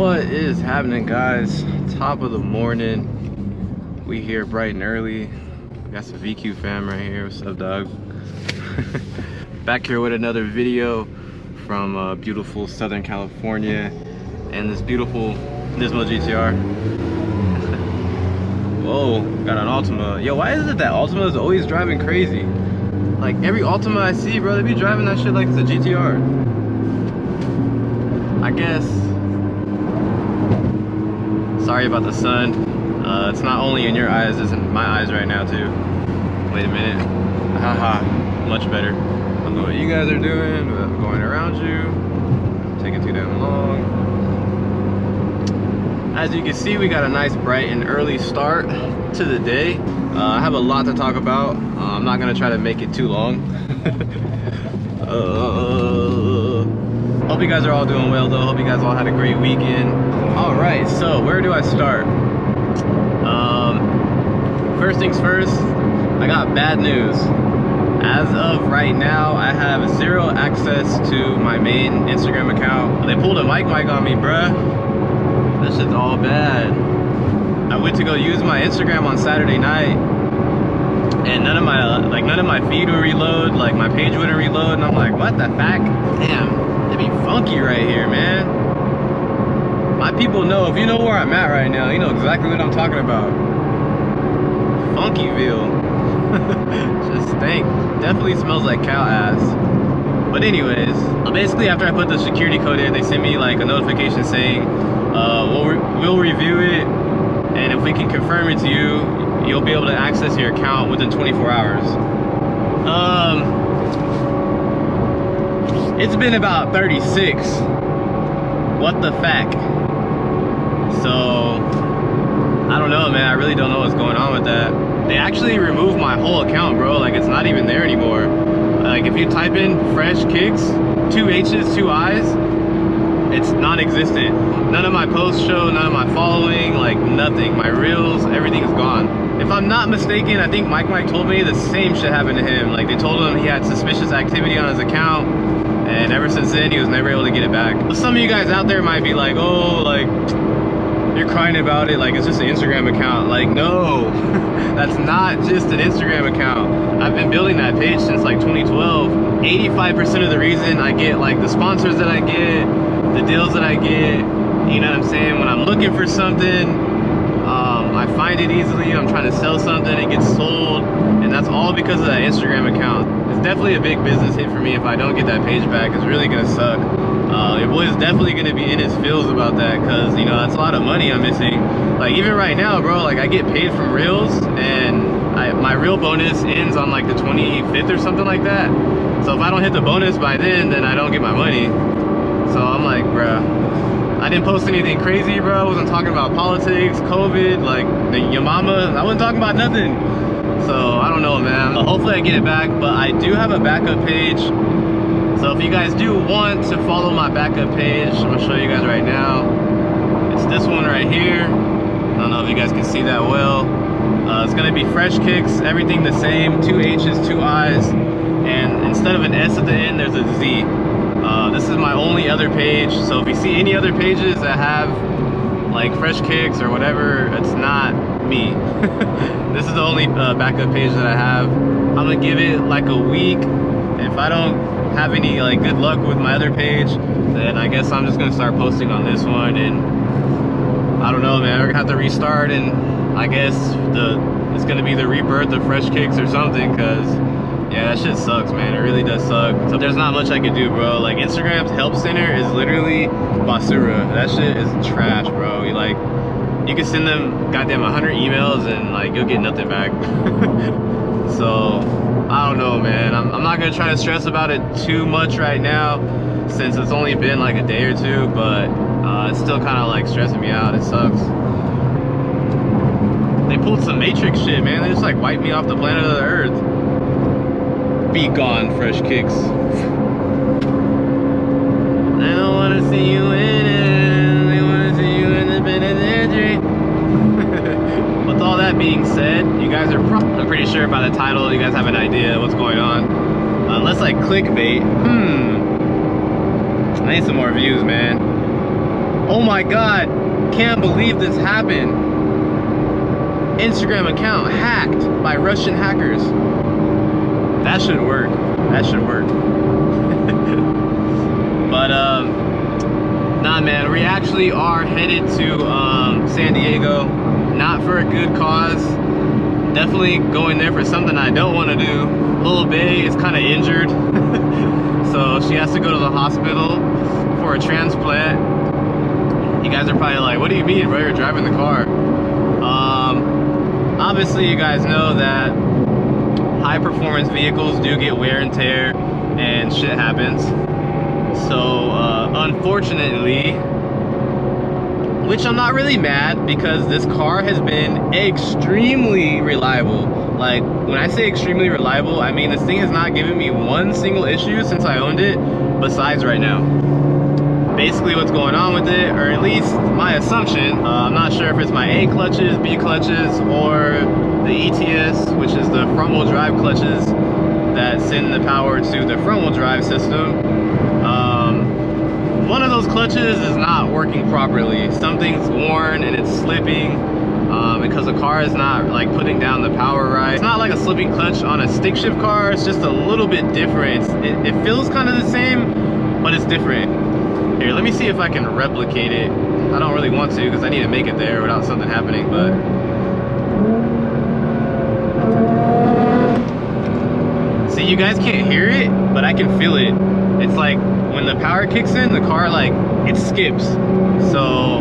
What is happening, guys? Top of the morning. We here bright and early. Got some VQ fam right here. What's up, dog? Back here with another video from beautiful Southern California and this beautiful Nismo GTR. Whoa, got an Altima. Yo, why is it that Altima is always driving crazy? Like every Altima I see, bro, they be driving that shit like it's a GTR. I guess. Sorry about the sun. It's not only in your eyes, it's in my eyes right now too. Wait a minute. Haha, much better. I don't know what you guys are doing, but I'm going around you. Taking too damn long. As you can see, we got a nice bright and early start to the day. I have a lot to talk about. I'm not gonna try to make it too long. Hope you guys are all doing well though. Hope you guys all had a great weekend. All right, so where do I start? First things first, I got bad news. As of right now, I have zero access to my main Instagram account. They pulled a mic on me, bruh. This shit's all bad. I went to go use my Instagram on Saturday night, and none of my feed would reload. Like my page wouldn't reload, and I'm like, what the fuck? Damn, it'd be funky right here, man. My people know, if you know where I'm at right now, you know exactly what I'm talking about. Funkyville. Just stink. Definitely smells like cow ass. But anyways, basically after I put the security code in, they sent me like a notification saying, we'll review it, and if we can confirm it to you, you'll be able to access your account within 24 hours. It's been about 36. What the fuck? So, I don't know, man. I really don't know what's going on with that. They actually removed my whole account, bro. Like, it's not even there anymore. Like, if you type in Fresh Kicks, 2 H's, 2 I's, it's non-existent. None of my posts show, none of my following, like nothing. My reels, everything is gone. If I'm not mistaken, I think Mike told me the same shit happened to him. Like, they told him he had suspicious activity on his account, and ever since then, he was never able to get it back. Some of you guys out there might be like, oh, like, you're crying about it, like it's just an Instagram account. Like, no, that's not just an Instagram account. I've been building that page since like 2012. 85% of the reason I get like the sponsors that I get, the deals that I get, you know what I'm saying? When I'm looking for something, I find it easily. I'm trying to sell something, it gets sold, and that's all because of that Instagram account. It's definitely a big business hit for me if I don't get that page back. It's really gonna suck. Your boy's definitely gonna be in his feels about that, because you know that's a lot of money I'm missing. Like even right now, bro, like I get paid from reels, and my reel bonus ends on like the 25th or something like that. So if I don't hit the bonus by then I don't get my money. So I'm like, bruh, I didn't post anything crazy, bro. I wasn't talking about politics, COVID, like your mama. I wasn't talking about nothing. So I don't know, man. Hopefully I get it back, but I do have a backup page. So if you guys do want to follow my backup page, I'm gonna show you guys right now. It's this one right here. I don't know if you guys can see that well. It's gonna be Fresh Kicks, everything the same, 2 H's, 2 I's, and instead of an S at the end, there's a Z. This is my only other page, so if you see any other pages that have like Fresh Kicks or whatever, it's not me. This is the only backup page that I have. I'm gonna give it like a week. If I don't have any like good luck with my other page, then I guess I'm just gonna start posting on this one, and I don't know, man, we're gonna have to restart, and I guess it's gonna be the rebirth of Fresh Kicks or something, because yeah, that shit sucks, man. It really does suck. So there's not much I can do, bro. Like Instagram's help center is literally basura. That shit is trash, bro. You can send them goddamn 100 emails and like you'll get nothing back. So I don't know, man. I'm not gonna try to stress about it too much right now, since it's only been like a day or two, but it's still kind of like stressing me out. It sucks. They pulled some Matrix shit, man. They just like wiped me off the planet of the Earth. Be gone, Fresh Kicks. I don't wanna see you winning. They wanna see you in the penitentiary. With all that being said, you guys are I'm pretty sure by the title you guys have an idea what's going on. Unless like clickbait. I need some more views, man. Oh my God, can't believe this happened. Instagram account hacked by Russian hackers. That should work. That should work. But nah, man, we actually are headed to San Diego, not for a good cause. Definitely going there for something I don't want to do. Lil Bae is kind of injured, so she has to go to the hospital for a transplant. You guys are probably like, what do you mean, bro? You're driving the car. Obviously, you guys know that high performance vehicles do get wear and tear and shit happens. So unfortunately, which I'm not really mad, because this car has been extremely reliable. Like, when I say extremely reliable, I mean this thing has not given me one single issue since I owned it, besides right now. Basically what's going on with it, or at least my assumption, I'm not sure if it's my A clutches, B clutches, or the ETS, which is the front wheel drive clutches that send the power to the front wheel drive system. One of those clutches is not working properly. Something's worn and it's slipping because the car is not like putting down the power right. It's not like a slipping clutch on a stick shift car, it's just a little bit different. It feels kind of the same, but it's different. Here, let me see if I can replicate it. I don't really want to because I need to make it there without something happening, but see, you guys can't hear it, but I can feel it. It's like when the power kicks in, the car, like, it skips. So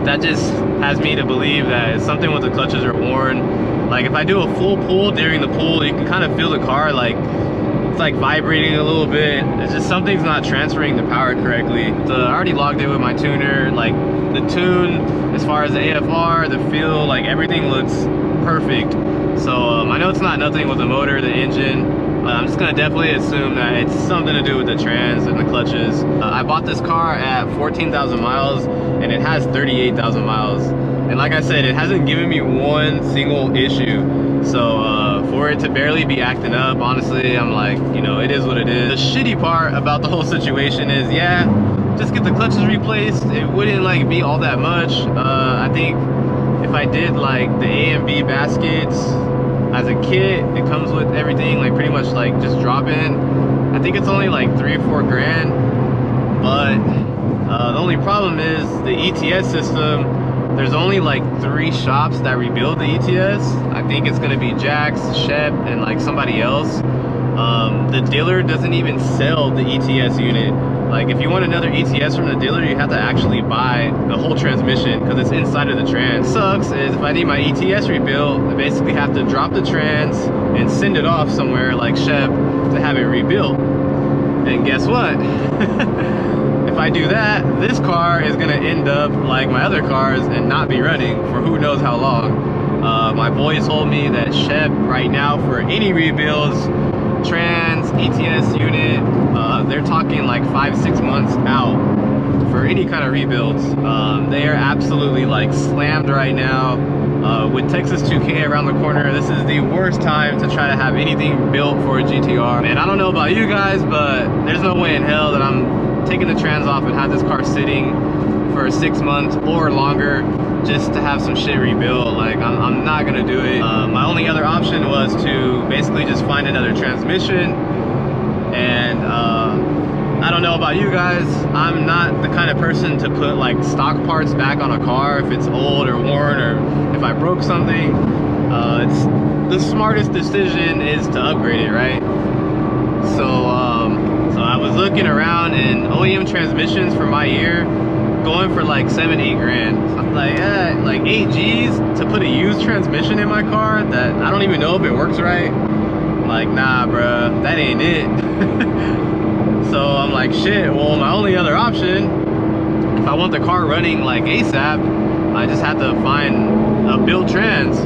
that just has me to believe that something with the clutches are worn. Like, if I do a full pull during the pull, you can kind of feel the car like it's like vibrating a little bit. It's just something's not transferring the power correctly. So I already logged in with my tuner. Like, the tune, as far as the AFR, the feel, like, everything looks perfect. So I know it's not nothing with the motor, the engine. I'm just gonna definitely assume that it's something to do with the trans and the clutches. I bought this car at 14,000 miles and it has 38,000 miles. And like I said, it hasn't given me one single issue. So for it to barely be acting up, honestly, I'm like, you know, it is what it is. The shitty part about the whole situation is, yeah, just get the clutches replaced. It wouldn't like be all that much. I think if I did like the A and B baskets as a kit, it comes with everything, like pretty much like just drop in. I think it's only like 3 or 4 grand. But the only problem is the ETS system. There's only like 3 shops that rebuild the ETS. I think it's gonna be Jax, Shep, and like somebody else. The dealer doesn't even sell the ETS unit. Like, if you want another ETS from the dealer, you have to actually buy the whole transmission because it's inside of the trans. Sucks is if I need my ETS rebuilt, I basically have to drop the trans and send it off somewhere like Shep to have it rebuilt. And guess what? If I do that, this car is gonna end up like my other cars and not be running for who knows how long. My boys told me that Shep right now, for any rebuilds, trans, ETS unit, they're talking like 5-6 months out for any kind of rebuilds. They are absolutely like slammed right now. With Texas 2K around the corner, this is the worst time to try to have anything built for a GTR. And I don't know about you guys, but there's no way in hell that I'm taking the trans off and have this car sitting for 6 months or longer just to have some shit rebuilt. Like, I'm not gonna do it. My only other option was to basically just find another transmission. And I don't know about you guys, I'm not the kind of person to put like stock parts back on a car if it's old or worn, or if I broke something. It's the smartest decision is to upgrade it, right? So I was looking around, and OEM transmissions for my year going for like 7-8 grand. So I'm like, like 8 G's to put a used transmission in my car that I don't even know if it works right. Like, nah, bruh, that ain't it. So I'm like, shit, well, my only other option, if I want the car running like ASAP, I just have to find a built trans.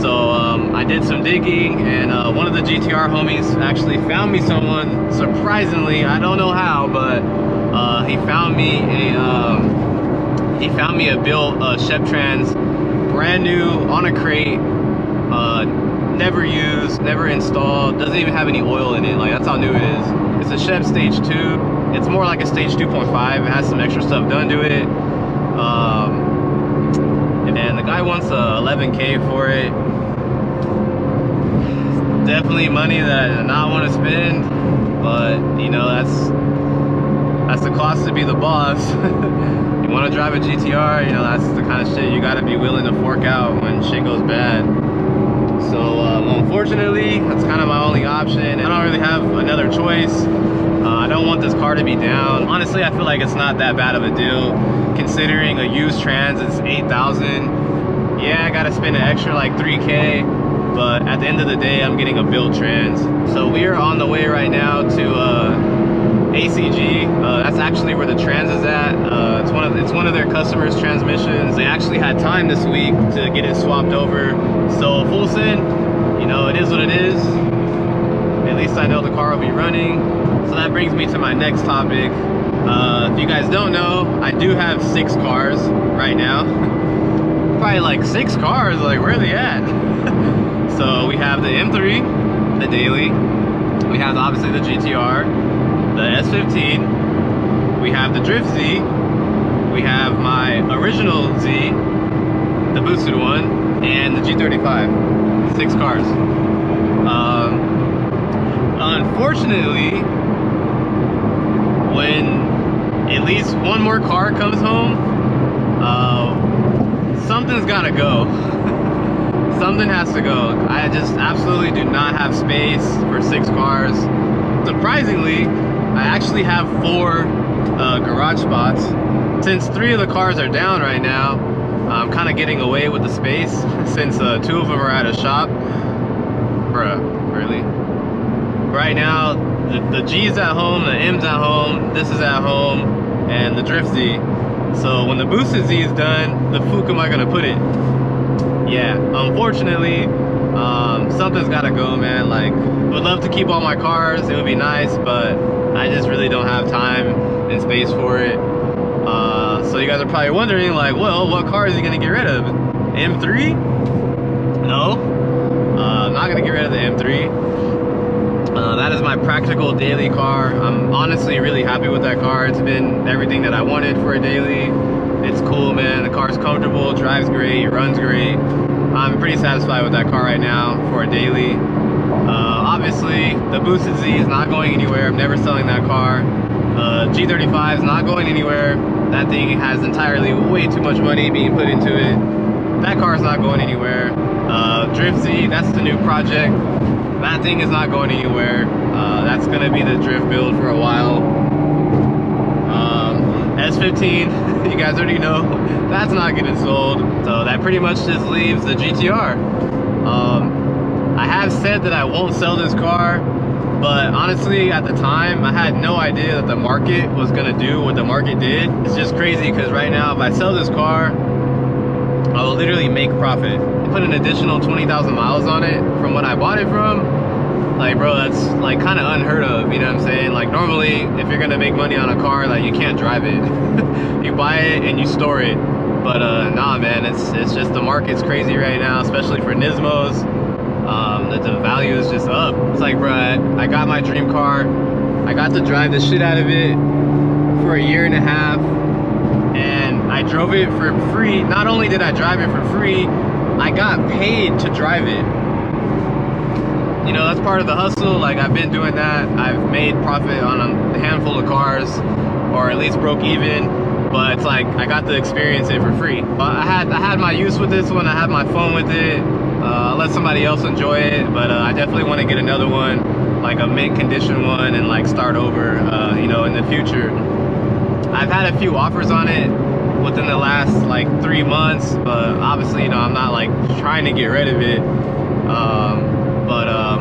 So I did some digging, and one of the GTR homies actually found me someone, surprisingly, I don't know how, but he found me a built Shep trans, brand new, on a crate, never used, never installed, doesn't even have any oil in it. Like, that's how new it is. It's a Shep stage 2. It's more like a stage 2.5. It has some extra stuff done to it. And the guy wants 11K for it. Definitely money that I do not want to spend, but you know, that's the cost to be the boss. You want to drive a GTR, you know, that's the kind of shit you got to be willing to fork out when shit goes bad. So unfortunately, that's kind of my only option. I don't really have another choice. I don't want this car to be down. Honestly, I feel like it's not that bad of a deal, considering a used trans is $8,000. Yeah, I gotta spend an extra like 3K, but at the end of the day, I'm getting a built trans. So we are on the way right now to ACG. That's actually where the trans is at. It's one of their customers' transmissions. They actually had time this week to get it swapped over. So full send, you know, it is what it is. At least I know the car will be running. So that brings me to my next topic. If you guys don't know, I do have 6 cars right now. Probably like 6 cars, like where are they at? So we have the M3, the daily. We have obviously the GTR, the S15. We have the Drift Z. We have my original Z, the boosted one, and the G35. 6 cars. Unfortunately, when at least one more car comes home, something's gotta go. Something has to go. I just absolutely do not have space for 6 cars. Surprisingly, I actually have 4 garage spots. Since 3 of the cars are down right now, I'm kind of getting away with the space since 2 of them are at a shop. Bruh, really? Right now, the G's at home, the M's at home, this is at home, and the Drift Z. So when the boosted Z is done, the fuck am I gonna put it? Yeah, unfortunately, something's gotta go, man. Like, would love to keep all my cars, it would be nice, but I just really don't have time and space for it. So you guys are probably wondering, like, well, what car is he gonna get rid of? M3? No, I'm not gonna get rid of the M3. That is my practical daily car. I'm honestly really happy with that car. It's been everything that I wanted for a daily. It's cool, man. The car's comfortable, drives great, runs great. I'm pretty satisfied with that car right now for a daily. Obviously, the boosted Z is not going anywhere. I'm never selling that car. G35 is not going anywhere. That thing has entirely way too much money being put into it. That car is not going anywhere. Drift Z, that's the new project. That thing is not going anywhere. That's gonna be the drift build for a while. S15, you guys already know, that's not getting sold. So that pretty much just leaves the GTR. I have said that I won't sell this car, but honestly, at the time, I had no idea that the market was gonna do what the market did. It's just crazy because right now, if I sell this car, I will literally make profit. Put an additional 20,000 miles on it from when I bought it from. Like, bro, that's like kind of unheard of, you know what I'm saying? Like, normally, if you're gonna make money on a car, like, you can't drive it. You buy it and you store it. But nah, man, it's just the market's crazy right now, especially for Nismos. The value is just up. It's like, bro, I got my dream car. I got to drive the shit out of it for a year and a half. And I drove it for free. Not only did I drive it for free, I got paid to drive it. You know, that's part of the hustle. Like, I've been doing that. I've made profit on a handful of cars, or at least broke even, but it's like I got to experience it for free. But I had my use with this one. I had my fun with it. I'll let somebody else enjoy it, but I definitely want to get another one, like a mint condition one, and like start over, you know, in the future. I've had a few offers on it within the last like 3 months, but obviously, you know, I'm not like trying to get rid of it.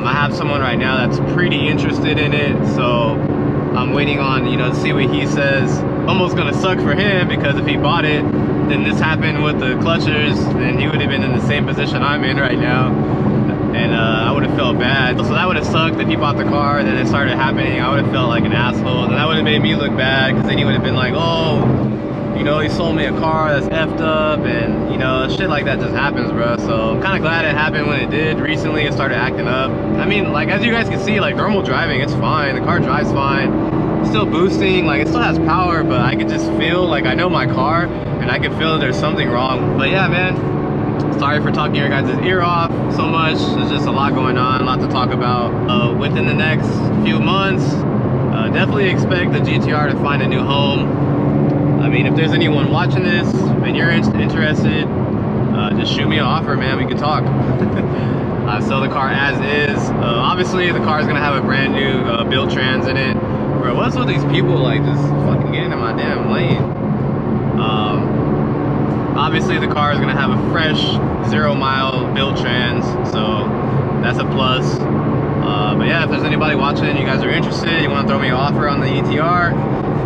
I have someone right now that's pretty interested in it, so I'm waiting on, you know, to see what he says. Almost gonna suck for him, because if he bought it, then this happened with the clutchers, then he would have been in the same position I'm in right now, and I would have felt bad. So that would have sucked if he bought the car, then it started happening. I would have felt like an asshole, and that would have made me look bad, because then he would have been like, oh, you know, he sold me a car that's effed up, and you know, shit like that just happens, bro. So I'm kind of glad it happened when it did. Recently it started acting up. I mean, like, as you guys can see, like, normal driving, it's fine, the car drives fine. still boosting, like it still has power, but I could just feel, like I know my car and I can feel there's something wrong. But yeah, man, sorry for talking your guys' ear off so much. There's just a lot going on, a lot to talk about. Within the next few months, definitely expect the GTR to find a new home. I mean, if there's anyone watching this and you're interested, just shoot me an offer, man. We can talk. I sell the car as is. Obviously, the car is gonna have a brand new built trans in it. Bro, what's with these people like just fucking getting in my damn lane? Obviously, the car is gonna have a fresh 0-mile built trans, so that's a plus. But yeah, if there's anybody watching, you guys are interested, you want to throw me an offer on the ETR,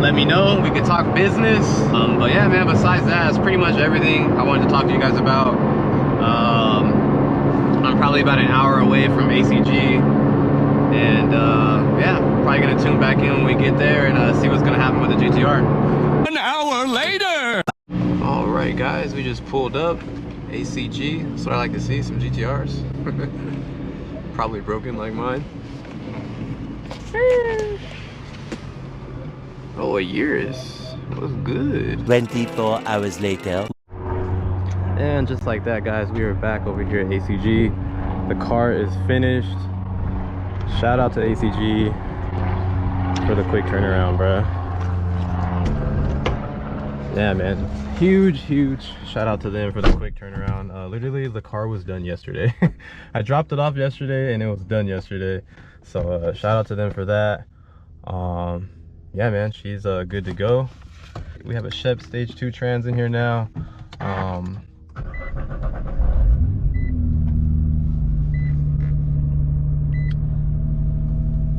let me know. We can talk business. But yeah, man, besides that, it's pretty much everything I wanted to talk to you guys about. I'm probably about an hour away from ACG, and yeah, probably gonna tune back in when we get there and see what's gonna happen with the GTR. An hour later. All right, guys, we just pulled up ACG. That's what I like to see, some GTRs. Probably broken like mine. Oh, a Urus. What's good? 24 hours later. And just like that, guys, we are back over here at ACG. The car is finished. Shout out to ACG for the quick turnaround, bro. Yeah, man, huge shout out to them for the quick turnaround. Literally, the car was done yesterday. I dropped it off yesterday and it was done yesterday, so shout out to them for that. Yeah, man, she's good to go. We have a Shep stage 2 trans in here now.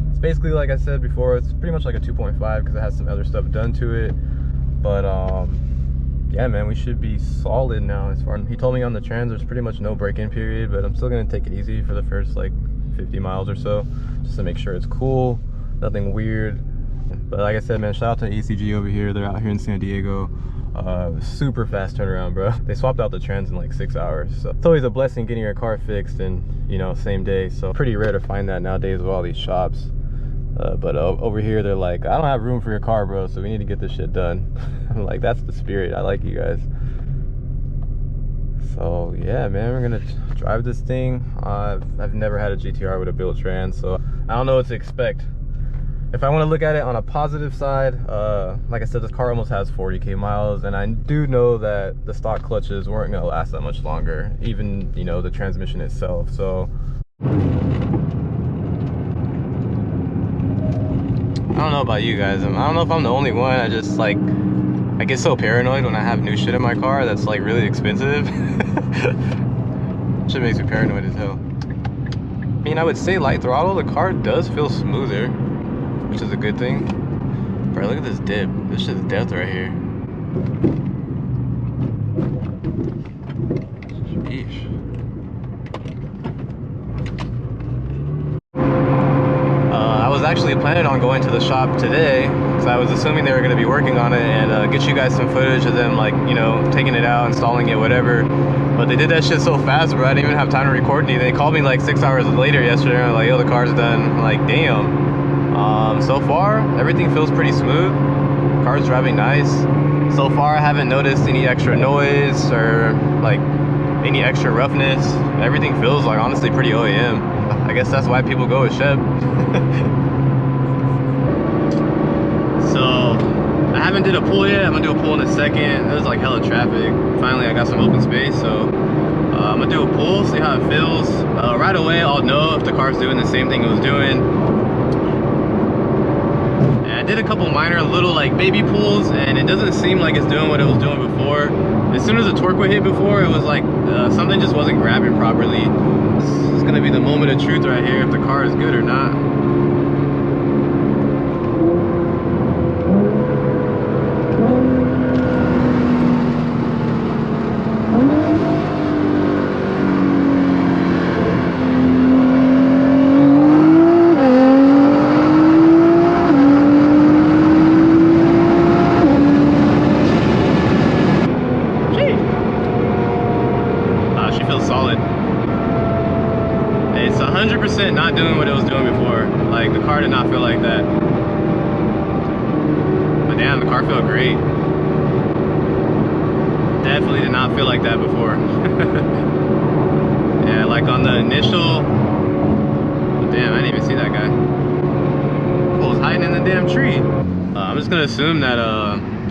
It's basically, like I said before, it's pretty much like a 2.5 because it has some other stuff done to it. But yeah, man, we should be solid now. As far, he told me on the trans there's pretty much no break-in period, but I'm still gonna take it easy for the first like 50 miles or so, just to make sure it's cool, nothing weird. But like I said, man, shout out to ECG over here. They're out here in San Diego. Super fast turnaround, bro. They swapped out the trans in like 6 hours, so it's always a blessing getting your car fixed and, you know, same day. So pretty rare to find that nowadays with all these shops. But over here they're like, I don't have room for your car, bro, so we need to get this shit done. I'm like, that's the spirit. I like you guys. So yeah, man, we're gonna drive this thing. I've never had a GTR with a built trans, so I don't know what to expect. If I want to look at it on a positive side, like I said, this car almost has 40k miles, and I do know that the stock clutches weren't gonna last that much longer, even, you know, the transmission itself. So I don't know about you guys. I don't know if I'm the only one. I just like, I get so paranoid when I have new shit in my car that's like really expensive. Shit makes me paranoid as hell. I mean, I would say light throttle, the car does feel smoother, which is a good thing. Bro, look at this dip. This shit's death right here. Sheesh. I was actually planning on going to the shop today because I was assuming they were going to be working on it and get you guys some footage of them, like, you know, taking it out, installing it, whatever. But they did that shit so fast, bro. I didn't even have time to record anything. They called me like 6 hours later yesterday and like, yo, the car's done. I'm like, damn. So far, everything feels pretty smooth. Car's driving nice. So far, I haven't noticed any extra noise or like any extra roughness. Everything feels like honestly pretty OEM. I guess that's why people go with Shep. So I haven't did a pull yet. I'm gonna do a pull in a second. There's like hella traffic. Finally, I got some open space, so I'm gonna do a pull, see how it feels. Right away, I'll know if the car's doing the same thing it was doing. And I did a couple minor little like baby pulls, and it doesn't seem like it's doing what it was doing before. As soon as the torque would hit before, it was like something just wasn't grabbing properly. It's gonna be the moment of truth right here if the car is good or not. It's 100% not doing what it was doing before. Like, the car did not feel like that. The car felt great. Definitely did not feel like that before. Yeah, like on the initial, damn, I didn't even see that guy. Fool's hiding in the damn tree. I'm just gonna assume that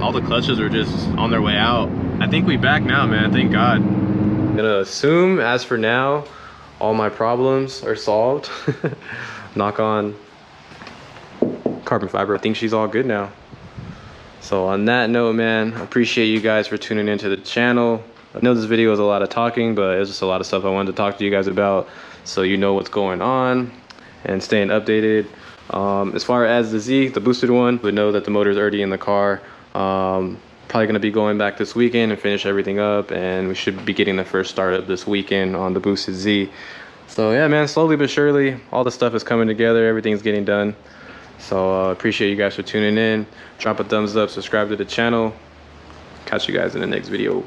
all the clutches were just on their way out. I think we back now, man, thank God. I'm gonna assume, as for now, all my problems are solved. Knock on carbon fiber. I think she's all good now. So on that note, man, I appreciate you guys for tuning into the channel. I know this video was a lot of talking, but it was just a lot of stuff I wanted to talk to you guys about, so you know what's going on and staying updated. As far as the Z, the boosted one, we know that the motor's already in the car. Probably gonna be going back this weekend and finish everything up, and we should be getting the first startup this weekend on the boosted Z. So yeah, man, slowly but surely, all the stuff is coming together, everything's getting done. So appreciate you guys for tuning in. Drop a thumbs up, subscribe to the channel. Catch you guys in the next video.